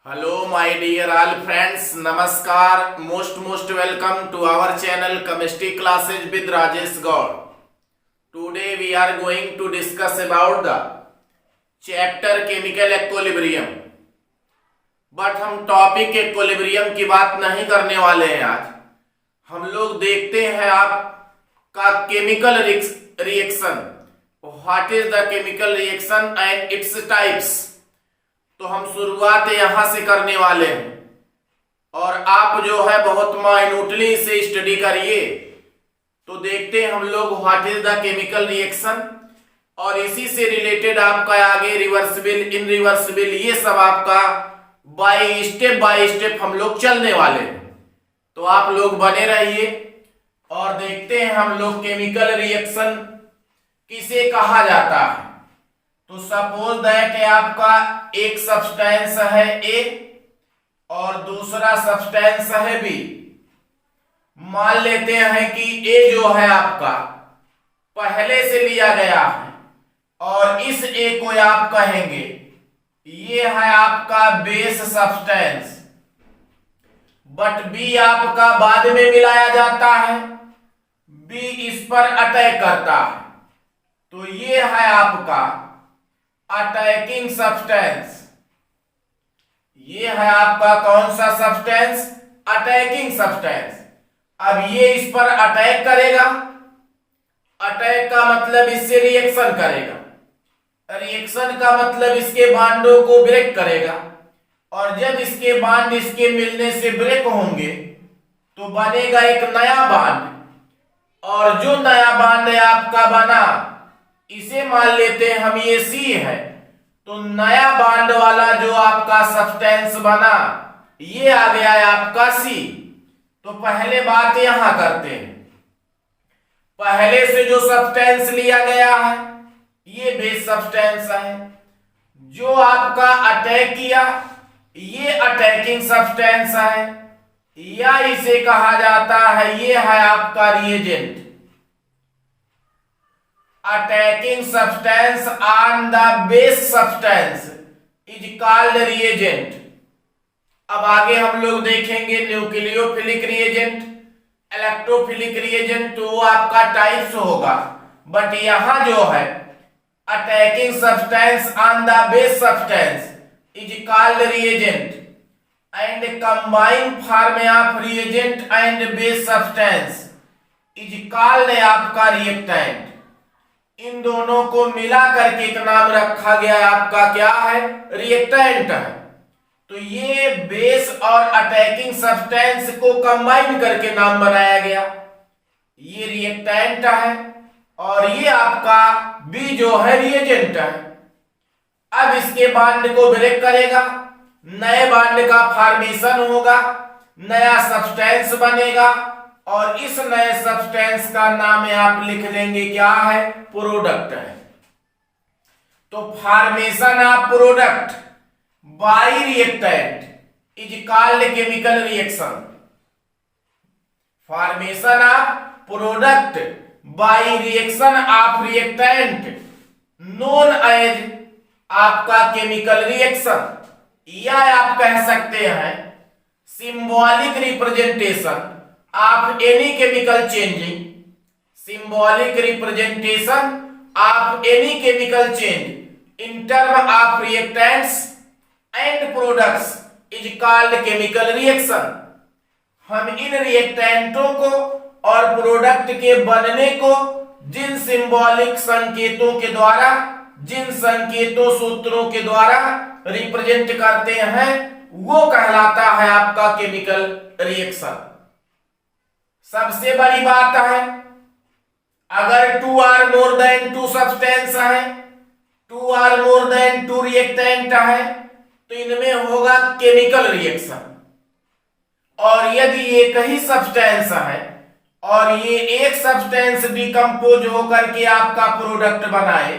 Hello, my dear all friends. Namaskar. Most welcome to our channel Chemistry Classes with Rajesh Gaur. Today we are going to discuss about the chapter Chemical Equilibrium. But हम topic equilibrium की बात नहीं करने वाले हैं आज. हम लोग देखते हैं आपका chemical reaction. What is the chemical reaction and its types. तो हम शुरुआत यहां से करने वाले हैं और आप जो है बहुत माइन्यूटली इसे स्टडी करिए. तो देखते हैं हम लोग what is the chemical reaction और इसी से रिलेटेड आपका आगे रिवर्सिबल इनरिवर्सिबल ये सब आपका बाय स्टेप हम लोग चलने वाले हैं. तो आप लोग बने रहिए और देखते हैं हम लोग केमिकल रिएक्शन किसे कहा जाता है. तो सपोज दैट आपका एक सब्सटेंस है ए और दूसरा सब्सटेंस है बी. मान लेते हैं कि ए जो है आपका पहले से लिया गया है और इस ए को आप कहेंगे ये है आपका बेस सब्सटेंस. बट बी आपका बाद में मिलाया जाता है. बी इस पर अटैक करता है तो ये है आपका अटैकिंग सब्सटेंस. ये है आपका कौन सा सब्सटेंस? Attacking substance. अब ये इस पर अटैक करेगा. अटैक का मतलब इससे रिएक्शन करेगा. रिएक्शन का मतलब इसके बांडों को ब्रेक करेगा और जब इसके बांड इसके मिलने से ब्रेक होंगे तो बनेगा एक नया बांड. और जो नया बांड आपका बना इसे मान लेते हैं हम ये सी है. तो नया बांड वाला जो आपका सब्सटेंस बना ये आ गया है आपका सी. तो पहले बात यहां करते हैं. पहले से जो सब्सटेंस लिया गया है ये बेस सब्सटेंस है. जो आपका अटैक किया ये अटैकिंग सब्सटेंस है या इसे कहा जाता है ये है आपका reagent. Attacking substance on the base substance is called reagent. अब आगे हम लोग देखेंगे न्यूक्लियोफिलिक रिएजेंट, इलेक्ट्रोफिलिक रिएजेंट. तो वो आपका टाइप्स होगा. बट यहां जो है attacking substance on the base substance is called reagent and combined form of reagent and base substance is called आपका रिएक्टेंट. इन दोनों को मिला करके एक नाम रखा गया आपका क्या है? रिएक्टेंट है. तो ये बेस और अटैकिंग सब्सटेंस को कंबाइन करके नाम बनाया गया. ये रिएक्टेंट है और ये आपका बी जो है रिएजेंट है. अब इसके बांड को ब्रेक करेगा, नए बांड का फॉर्मेशन होगा, नया सब्सटेंस बनेगा और इस नए सब्सटेंस का नाम आप लिख लेंगे क्या है? प्रोडक्ट है. तो formation of product by reactant is called chemical reaction. Formation of product by reaction of reactant known as आपका केमिकल रिएक्शन. या आप कह सकते हैं symbolic representation of any chemical changing. Symbolic representation of any chemical change in term of reactants and products is called chemical reaction. हम इन रिएक्टेंटों को और product के बनने को जिन सिंबॉलिक संकेतों के द्वारा, जिन संकेतों सूत्रों के द्वारा रिप्रेजेंट करते हैं वो कहलाता है आपका केमिकल रिएक्शन. सबसे बड़ी बात है अगर two are more than two substance है, two are more than two reactant है तो इनमें होगा केमिकल रिएक्शन. और यदि एक ही सब्सटेंस है और ये एक सब्सटेंस डिकम्पोज होकर के आपका प्रोडक्ट बनाए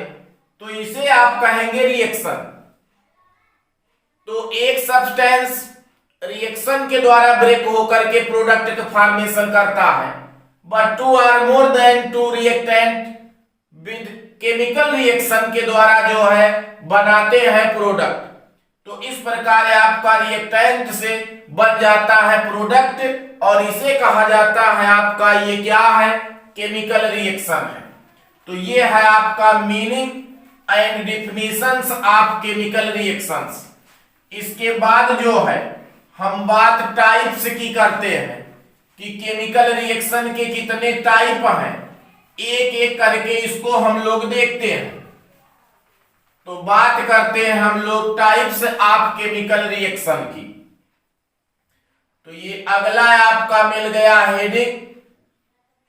तो इसे आप कहेंगे रिएक्शन. तो एक सब्सटेंस रिएक्शन के द्वारा ब्रेक होकर के प्रोडक्ट का फॉर्मेशन करता है. But two are more than two reactant with chemical reaction के द्वारा जो है बनाते हैं प्रोडक्ट. तो इस प्रकार आपका रिएक्टेंट से बन जाता है प्रोडक्ट और इसे कहा जाता है आपका, ये क्या है, केमिकल रिएक्शन है। तो ये है आपका meaning and definitions of chemical reactions. इसके बाद जो है हम बात टाइप्स की करते हैं कि केमिकल रिएक्शन के कितने टाइप हैं, एक एक करके इसको हम लोग देखते हैं। तो बात करते हैं हम लोग टाइप्स ऑफ केमिकल रिएक्शन की। तो ये अगला आपका मिल गया heading,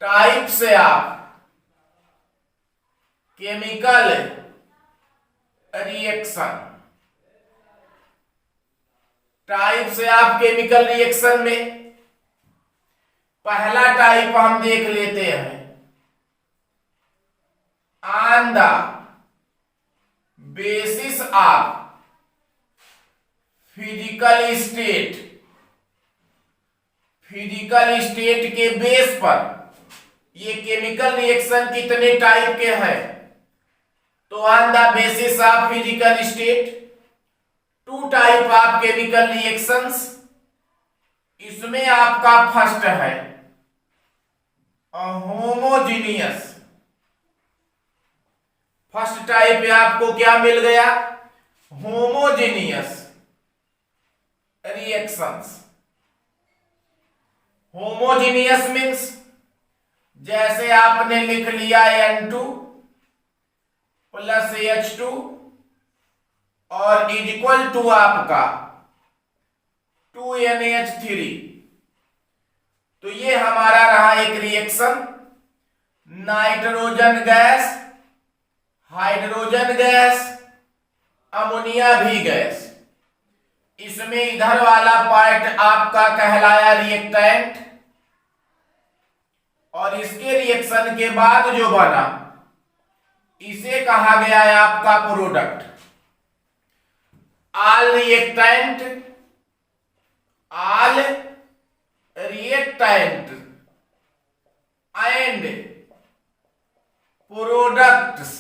types of chemical reaction. Types of chemical reaction में पहला टाइप हम देख लेते हैं, on the basis of physical state. Physical state के बेस पर ये केमिकल रिएक्शन कितने टाइप के हैं। तो on the basis of physical state, two type of chemical reactions. इसमें आपका फर्स्ट है होमोजीनियस। फर्स्ट टाइप में आपको क्या मिल गया, होमोजीनियस रिएक्शंस। होमोजीनियस मीन्स जैसे आपने लिख लिया N2 प्लस H2 और इज इक्वल टू आपका 2NH3। तो ये हमारा रहा एक reaction, nitrogen gas, hydrogen gas, ammonia भी गैस। इसमें इधर वाला पार्ट आपका कहलाया रिएक्टेंट और इसके रिएक्शन के बाद जो बना इसे कहा गया है आपका product. All reactant and products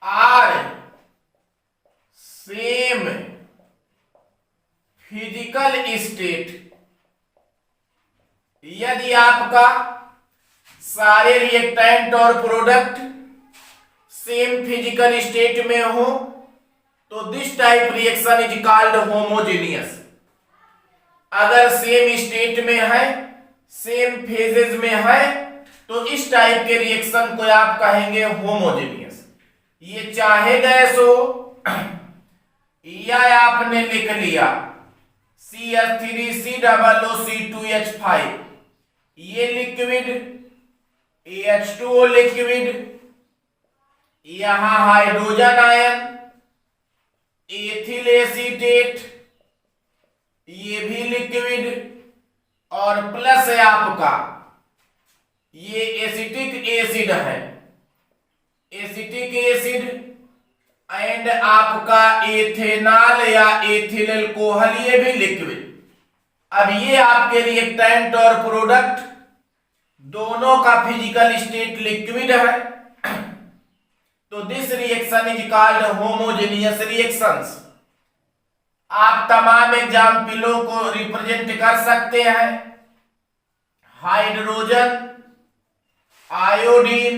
are same physical state. यदि आपका सारे रिएक्टेंट और प्रोडक्ट सेम फिजिकल स्टेट में हो तो this type reaction is called homogeneous. अगर सेम स्टेट में है, सेम फेजेस में है, तो इस टाइप के रिएक्शन को आप कहेंगे होमोजेनियस। ये चाहे गैस हो या आपने लिख लिया CH3COO2H5, ये लिक्विड, H2O लिक्विड, यहां हाइड्रोजन आयन, एथिल एसीटेट, ये भी लिक्विड, और प्लस है आपका ये एसिटिक एसिड है, एसिटिक एसिड एंड आपका एथेनॉल या एथिल अल्कोहल, ये भी लिक्विड। अब ये आपके रिएक्टेंट और प्रोडक्ट दोनों का फिजिकल स्टेट लिक्विड है, तो this reaction is called homogeneous reactions. आप तमाम एग्जाम्पलों को रिप्रेजेंट कर सकते हैं, हाइड्रोजन, आयोडीन,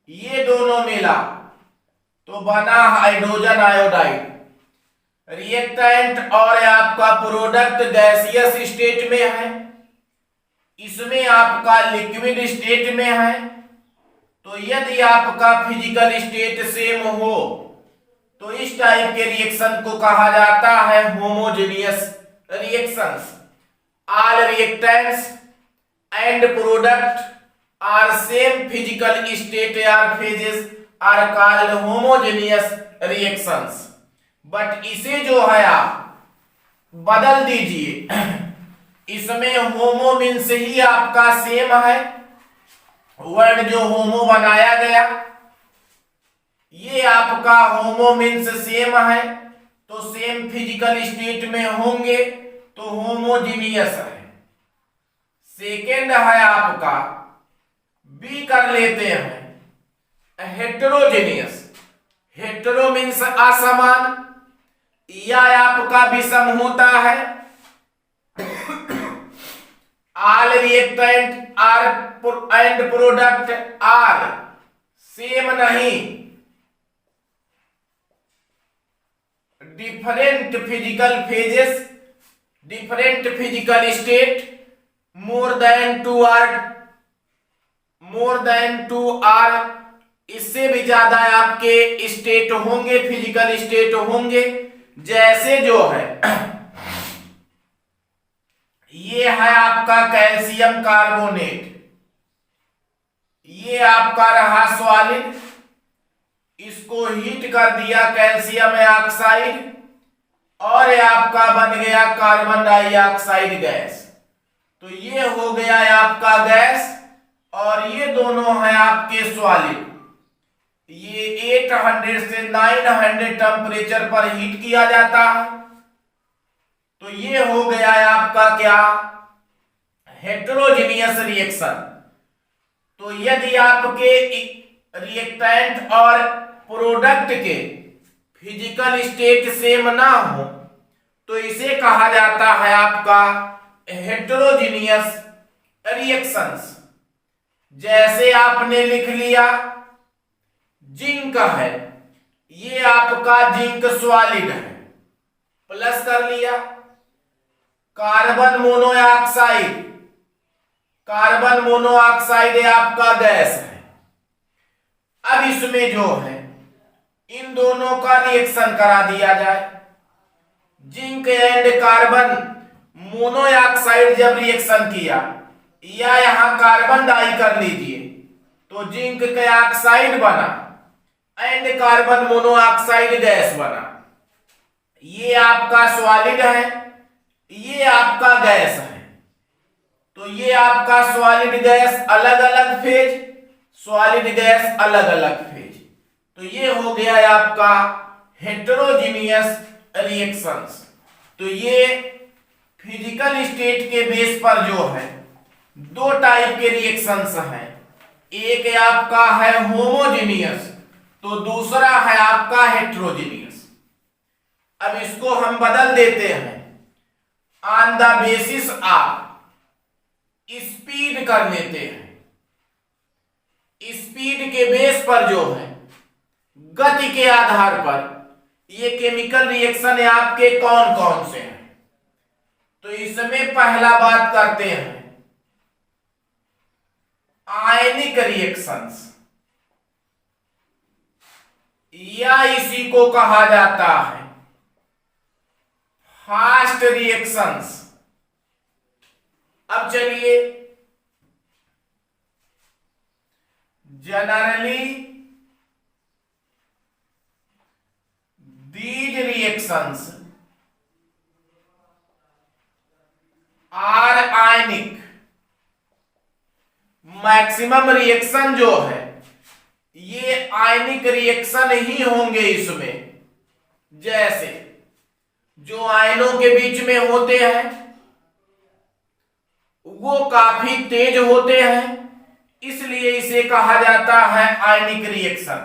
ये दोनों मिला तो बना हाइड्रोजन आयोडाइड। रिएक्टेंट और आपका प्रोडक्ट गैसियस स्टेट में है, इसमें आपका लिक्विड स्टेट में है। तो यदि आपका फिजिकल स्टेट सेम हो तो इस टाइप के रिएक्शन को कहा जाता है homogeneous reactions. All reactants and product are same physical state और phases are called homogeneous reactions. But इसे जो है आप बदल दीजिए, इसमें होमो मीन्स ही आपका सेम है, वर्ड जो होमो बनाया गया ये आपका होमो मीन्स सेम है, तो सेम फिजिकल स्टेट में होंगे तो होमोजीनियस है। सेकेंड है आपका बी कर लेते हैं हेटेरोजेनियस। हेटेरो मीन्स असमान, यह आपका विषम होता है। All reactant are and product are same नहीं, different physical phases, different physical state, more than two are, इससे भी ज्यादा आपके स्टेट होंगे, फिजिकल स्टेट होंगे। जैसे जो है ये है आपका कैल्शियम कार्बोनेट, ये आपका रहा सॉलिड, इसको हीट कर दिया कैल्शियम ऑक्साइड और ये आपका बन गया कार्बन डाइऑक्साइड गैस। तो ये हो गया आपका गैस और ये दोनों है आपके सॉलिड। ये 800 से 900 टेम्परेचर पर हीट किया जाता है। तो ये हो गया आपका क्या, हेटेरोजेनियस रिएक्शन। तो यदि आपके रिएक्टेंट और प्रोडक्ट के फिजिकल स्टेट सेम ना हो तो इसे कहा जाता है आपका हेटेरोजेनियस रिएक्शंस। जैसे आपने लिख लिया जिंक है, ये आपका जिंक सॉलिड है, प्लस कर लिया। कार्बन मोनोऑक्साइड, कार्बन मोनोऑक्साइड आपका गैस है। अब इसमें जो है इन दोनों का रिएक्शन करा दिया जाए। जिंक एंड कार्बन मोनोऑक्साइड जब रिएक्शन किया, या यहां कार्बन डाई कर लीजिए, तो जिंक का ऑक्साइड बना एंड कार्बन मोनोऑक्साइड गैस बना। ये आपका सॉलिड है, ये आपका गैस है। तो ये आपका सॉलिड गैस अलग अलग फेज, सॉलिड गैस अलग अलग फेज। तो ये हो गया आपका हेटेरोजेनियस रिएक्शंस। तो ये फिजिकल स्टेट के बेस पर जो है दो टाइप के रिएक्शंस हैं। एक आपका है होमोजेनियस, तो दूसरा है आपका हेटेरोजेनियस। अब इसको हम बदल देते हैं, on the basis of speed कर लेते हैं। स्पीड के बेस पर जो है गति के आधार पर ये केमिकल रिएक्शन आपके कौन कौन से हैं। तो इसमें पहला बात करते हैं आयनिक रिएक्शंस, या इसी को कहा जाता है फास्ट रिएक्शंस। अब चलिए, generally these reactions are ionic। Maximum reaction जो है ये आयनिक रिएक्शन ही होंगे इसमें। जैसे जो आयनों के बीच में होते हैं वो काफी तेज होते हैं, इसलिए इसे कहा जाता है आयनिक रिएक्शन।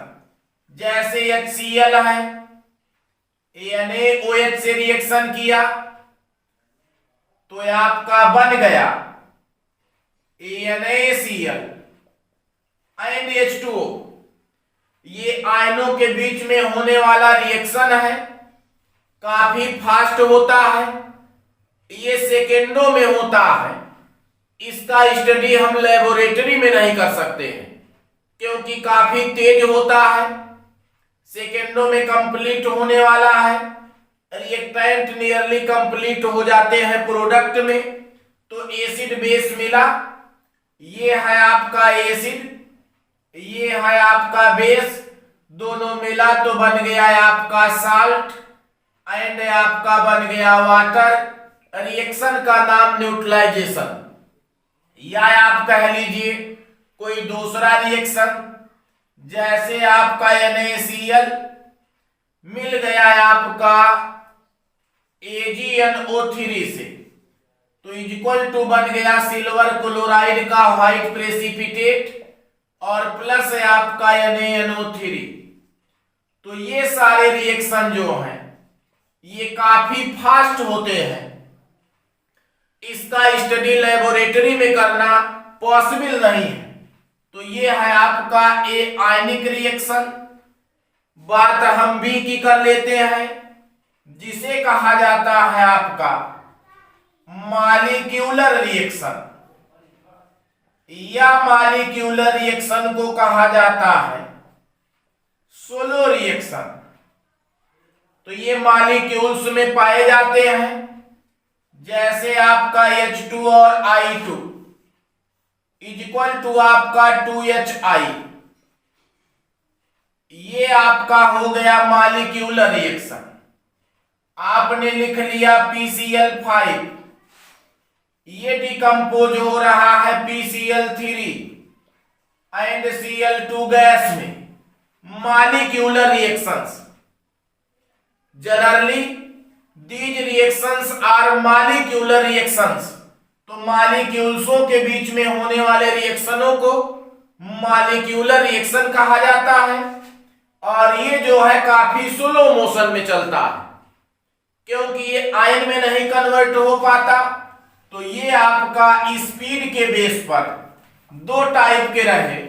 जैसे HCl है, NaOH से रिएक्शन किया तो आपका बन गया NaCl एंड H2O। ये आयनों के बीच में होने वाला रिएक्शन है, काफी फास्ट होता है, ये सेकेंडों में होता है। इसका स्टडी हम लेबोरेटरी में नहीं कर सकते हैं क्योंकि काफी तेज होता है, सेकेंडों में कंप्लीट होने वाला है। रिएक्टेंट नियरली कंप्लीट हो जाते हैं प्रोडक्ट में। तो एसिड बेस मिला, ये है आपका एसिड, ये है आपका बेस, दोनों मिला तो बन गया आपका साल्ट एंड आपका बन गया वाटर। रिएक्शन का नाम न्यूट्रलाइजेशन। या आप कह लीजिए कोई दूसरा रिएक्शन, जैसे आपका NaCl मिल गया आपका AgNO3 से, तो इक्वल टू बन गया सिल्वर क्लोराइड का व्हाइट प्रेसिपिटेट और प्लस है आपका NaNO3। तो ये सारे रिएक्शन जो हैं ये काफी फास्ट होते हैं। इसका स्टडी लेबोरेटरी में करना पॉसिबल नहीं है। तो ये है आपका ए आयनिक रिएक्शन। बात हम बी की कर लेते हैं, जिसे कहा जाता है आपका मॉलिक्यूलर रिएक्शन, या मॉलिक्यूलर रिएक्शन को कहा जाता है सोलो रिएक्शन। तो ये मॉलिक्यूल्स में पाए जाते हैं, जैसे आपका H2 और I2 इज इक्वल टू आपका 2HI। ये आपका हो गया मॉलिक्यूलर रिएक्शन। आपने लिख लिया PCl5, ये डिकम्पोज हो रहा है PCl3 एंड Cl2 गैस में। Molecular reactions, generally these reactions are molecular reactions. तो मॉलिक्यूल्सों के बीच में होने वाले रिएक्शनों को मॉलिक्यूलर रिएक्शन कहा जाता है। और ये जो है काफी स्लो मोशन में चलता है, क्योंकि ये आयन में नहीं कन्वर्ट हो पाता। तो ये आपका स्पीड के बेस पर दो टाइप के रहे,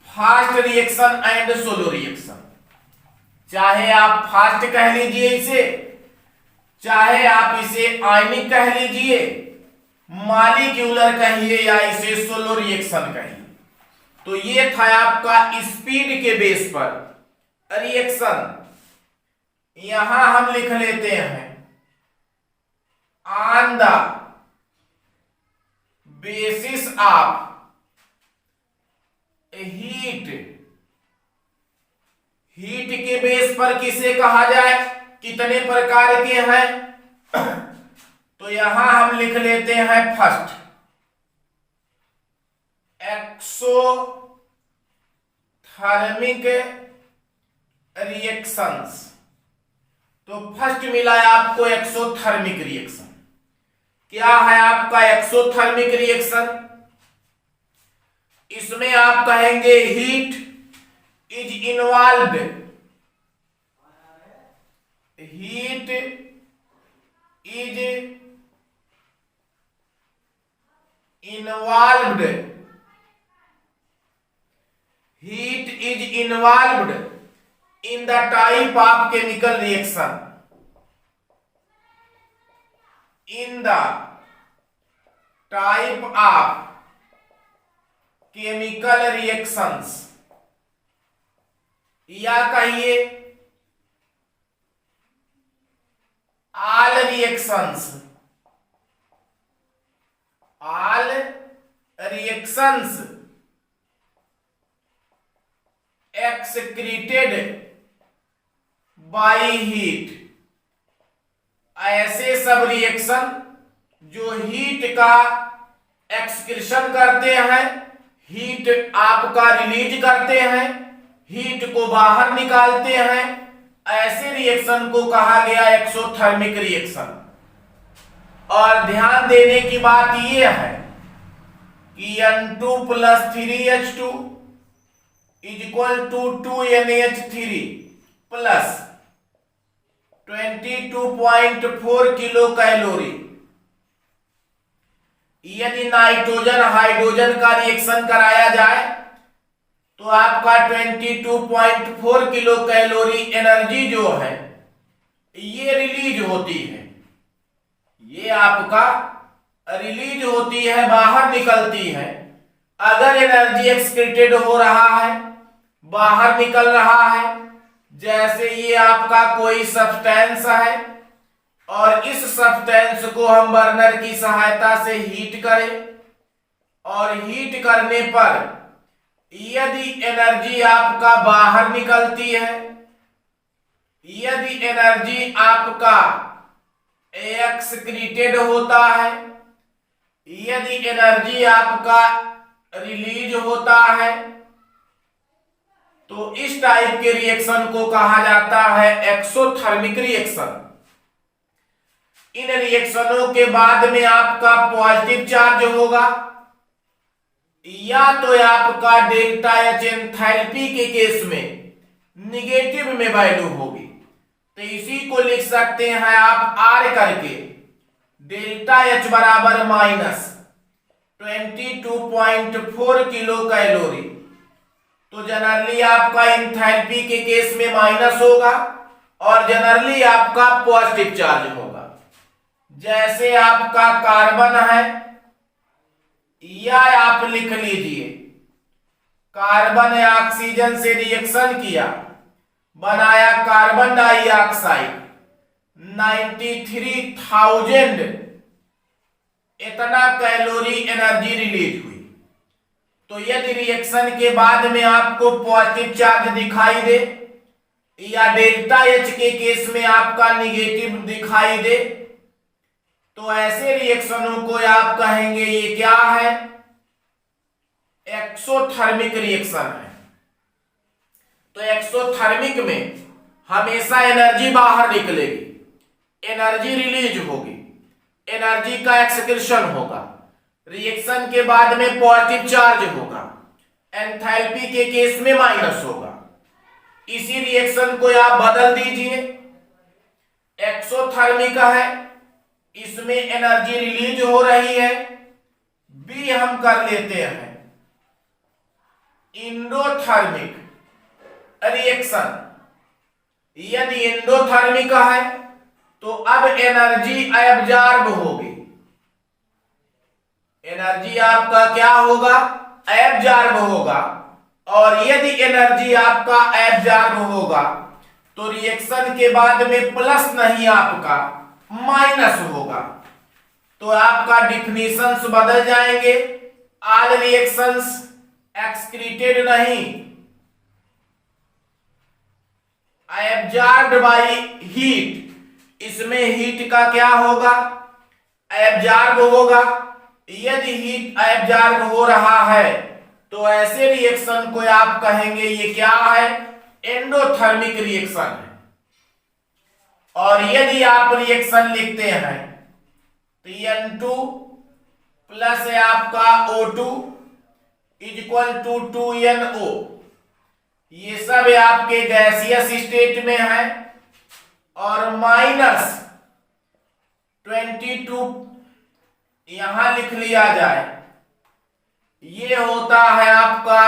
fast reaction and slow reaction. चाहे आप फास्ट कह लीजिए इसे, चाहे आप इसे आयनिक कह लीजिए, मॉलिक्यूलर कहिए, या इसे सोलो रिएक्शन कहिए। तो ये था आपका स्पीड के बेस पर रिएक्शन। यहां हम लिख लेते हैं on the basis of heat के बेस पर किसे कहा जाए, कितने प्रकार के हैं। तो यहां हम लिख लेते हैं फर्स्ट एक्सोथर्मिक रिएक्शंस। तो फर्स्ट मिला है आपको एक्सोथर्मिक रिएक्शन। क्या है आपका एक्सोथर्मिक रिएक्शन? इसमें आप कहेंगे heat is involved, heat is involved, heat is involved in the type of chemical reaction, in the type of chemical reactions, या कहिए all reactions, all reactions excreted by heat. ऐसे सब रिएक्शन जो heat का excretion करते हैं, heat आपका release करते हैं, हीट को बाहर निकालते हैं, ऐसे रिएक्शन को कहा गया एक्सोथर्मिक रिएक्शन। और ध्यान देने की बात यह है कि N2 + 3H2 is equal to 2NH3 plus 22.4 kilo calorie. यदि नाइट्रोजन हाइड्रोजन का रिएक्शन कराया जाए तो आपका 22.4 किलो कैलोरी एनर्जी जो है ये रिलीज होती है, ये आपका रिलीज होती है, बाहर निकलती है। अगर एनर्जी एक्सक्रीटेड हो रहा है, बाहर निकल रहा है, जैसे ये आपका कोई सब्सटेंस है और इस सब्सटेंस को हम बर्नर की सहायता से हीट करें, और हीट करने पर यदि एनर्जी आपका बाहर निकलती है, यदि एनर्जी आपका एक्सक्रीटेड होता है, यदि एनर्जी आपका रिलीज होता है, तो इस टाइप के रिएक्शन को कहा जाता है एक्सोथर्मिक रिएक्शन। इन रिएक्शनों के बाद में आपका पॉजिटिव चार्ज होगा, या तो आपका डेल्टा H एंथैल्पी के केस में निगेटिव में वैल्यू होगी। तो इसी को लिख सकते हैं आप R करके, डेल्टा H बराबर माइनस 22.4 किलो कैलोरी। तो जनरली आपका एंथैल्पी के केस में माइनस होगा और जनरली आपका पॉजिटिव चार्ज होगा। जैसे आपका कार्बन है, या आप लिख लीजिए कार्बन या ऑक्सीजन से रिएक्शन किया, बनाया कार्बन डाइऑक्साइड, 93,000 इतना कैलोरी एनर्जी रिलीज हुई। तो यदि रिएक्शन के बाद में आपको पॉजिटिव चार्ज दिखाई दे या डेल्टा एच के केस में आपका निगेटिव दिखाई दे, तो ऐसे रिएक्शनों को आप कहेंगे ये क्या है, एक्सोथर्मिक रिएक्शन है। तो एक्सोथर्मिक में हमेशा एनर्जी बाहर निकलेगी, एनर्जी रिलीज होगी, एनर्जी का एक्सक्रीशन होगा, रिएक्शन के बाद में पॉजिटिव चार्ज होगा, एंथैल्पी के केस में माइनस होगा। इसी रिएक्शन को आप बदल दीजिए, एक्सोथर्मिक है, इसमें एनर्जी रिलीज हो रही है, बी हम कर लेते हैं इंडोथर्मिक रिएक्शन। यदि एंडोथर्मिक है तो अब एनर्जी एब्जॉर्ब होगी, एनर्जी आपका क्या होगा, एब्जॉर्ब होगा। और यदि एनर्जी आपका एब्जॉर्ब होगा तो रिएक्शन के बाद में प्लस नहीं आपका माइनस होगा। तो आपका डिफिनीशंस बदल जाएंगे, ऑल रिएक्शंस एक्सक्रीटेड नहीं, एब्जॉर्ब्ड बाय हीट, इसमें हीट का क्या होगा, एब्जॉर्ब होगा। यदि हीट एब्जॉर्ब हो रहा है तो ऐसे रिएक्शन को आप कहेंगे ये क्या है, एंडोथर्मिक रिएक्शन है। और यदि आप रिएक्शन लिखते हैं तो N2 प्लस है आपका O2 इक्वल टू 2NO, ये सब आपके गैसियस स्टेट में है, और माइनस 22 यहां लिख लिया जाए, ये होता है आपका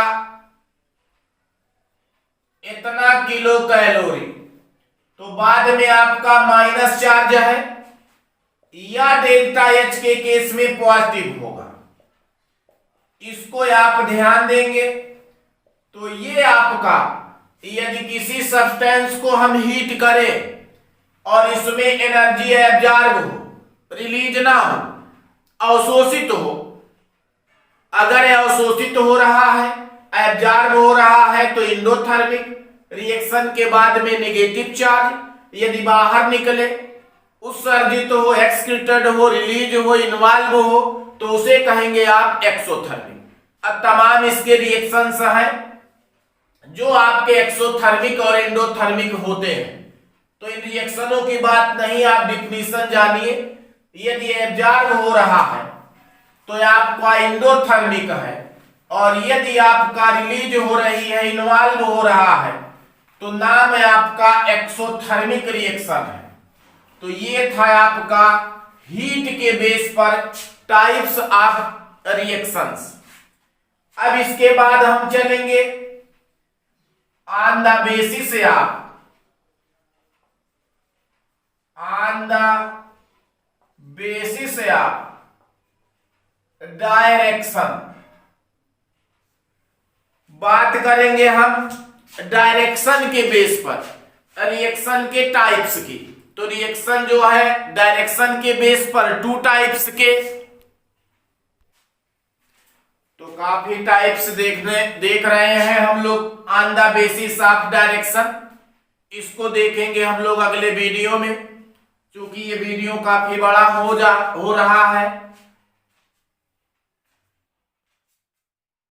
इतना किलो कैलोरी। तो बाद में आपका माइनस चार्ज है या डेल्टा एच के केस में पॉजिटिव होगा, इसको आप ध्यान देंगे। तो ये आपका यदि किसी सब्सटेंस को हम हीट करें और इसमें एनर्जी एब्जॉर्ब हो, रिलीज ना हो, अवशोषित हो, अगर अवशोषित हो रहा है, एब्जॉर्ब हो रहा है तो इंडोथर्मिक, रिएक्शन के बाद में नेगेटिव चार्ज यदि बाहर निकले, उत्सर्जित हो, एक्सक्रीटेड हो, रिलीज हो, इन्वॉल्व हो, तो उसे कहेंगे आप एक्सोथर्मिक। अब तमाम इसके रिएक्शंस हैं जो आपके एक्सोथर्मिक और एंडोथर्मिक होते हैं। तो इन रिएक्शनों की बात नहीं, आप डिफिनीशन जानिए। यदि एब्जॉर्ब हो रहा है तो आपका इंडोथर्मिक है, और यदि आपका रिलीज हो रही है, इन्वॉल्व हो रहा है, तो नाम है आपका एक्सोथर्मिक रिएक्शन है। तो ये था आपका हीट के बेस पर टाइप्स ऑफ रिएक्शंस। अब इसके बाद हम चलेंगे on the basis of direction. बात करेंगे हम डायरेक्शन के बेस पर रिएक्शन के टाइप्स की। तो रिएक्शन जो है डायरेक्शन के बेस पर टू टाइप्स के, तो काफी टाइप्स देख रहे हैं हम लोग on the basis of direction. इसको देखेंगे हम लोग अगले वीडियो में, क्योंकि ये वीडियो काफी बड़ा हो रहा है।